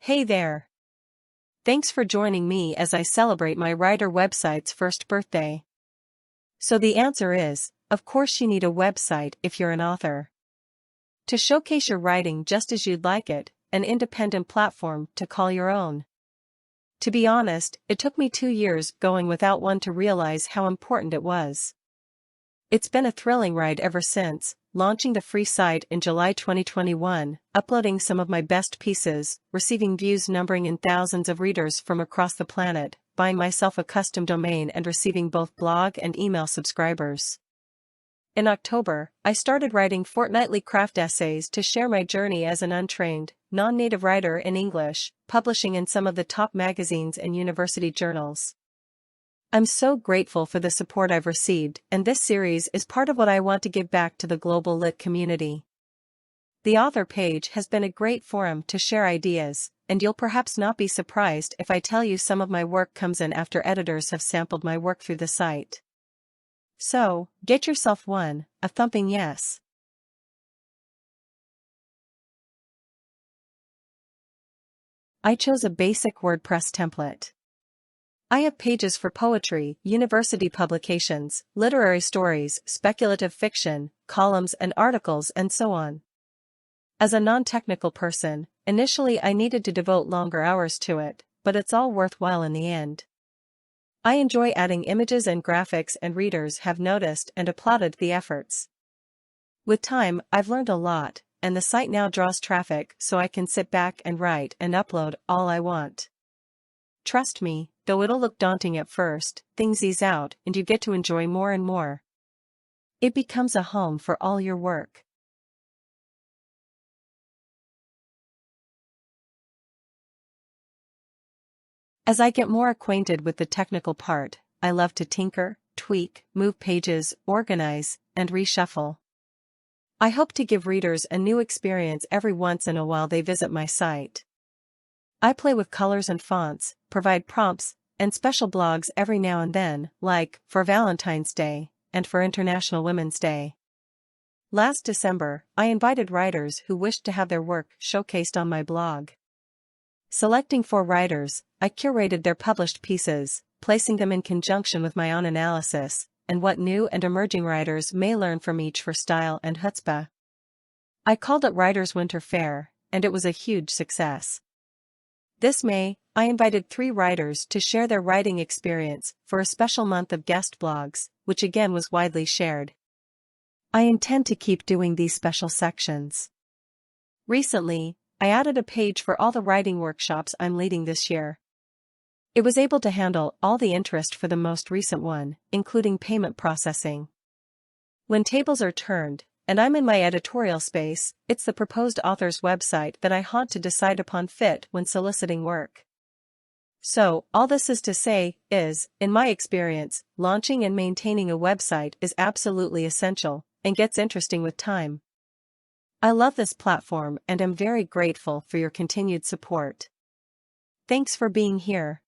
Hey there! Thanks for joining me as I celebrate my writer website's first birthday. So the answer is, of course you need a website if you're an author. To showcase your writing just as you'd like it, an independent platform to call your own. To be honest, it took me 2 years going without one to realize how important it was. It's been a thrilling ride ever since, launching the free site in July 2021, uploading some of my best pieces, receiving views numbering in thousands of readers from across the planet, buying myself a custom domain and receiving both blog and email subscribers. In October, I started writing fortnightly craft essays to share my journey as an untrained, non-native writer in English, publishing in some of the top magazines and university journals. I'm so grateful for the support I've received, and this series is part of what I want to give back to the global lit community. The author page has been a great forum to share ideas, and you'll perhaps not be surprised if I tell you some of my work comes in after editors have sampled my work through the site. So, get yourself a thumping yes. I chose a basic WordPress template. I have pages for poetry, university publications, literary stories, speculative fiction, columns and articles and so on. As a non-technical person, initially I needed to devote longer hours to it, but it's all worthwhile in the end. I enjoy adding images and graphics, and readers have noticed and applauded the efforts. With time, I've learned a lot, and the site now draws traffic so I can sit back and write and upload all I want. Trust me, though it'll look daunting at first, things ease out and you get to enjoy more and more. It becomes a home for all your work. As I get more acquainted with the technical part, I love to tinker, tweak, move pages, organize, and reshuffle. I hope to give readers a new experience every once in a while they visit my site. I play with colors and fonts, provide prompts, and special blogs every now and then, like for Valentine's Day and for International Women's Day. Last December, I invited writers who wished to have their work showcased on my blog. Selecting 4 writers, I curated their published pieces, placing them in conjunction with my own analysis, and what new and emerging writers may learn from each for style and chutzpah. I called it Writers' Winter Fair, and it was a huge success. This May, I invited 3 writers to share their writing experience for a special month of guest blogs, which again was widely shared. I intend to keep doing these special sections. Recently, I added a page for all the writing workshops I'm leading this year. It was able to handle all the interest for the most recent one, including payment processing. When tables are turned, and I'm in my editorial space, it's the proposed author's website that I haunt to decide upon fit when soliciting work. So, all this is to say, is, in my experience, launching and maintaining a website is absolutely essential, and gets interesting with time. I love this platform and am very grateful for your continued support. Thanks for being here.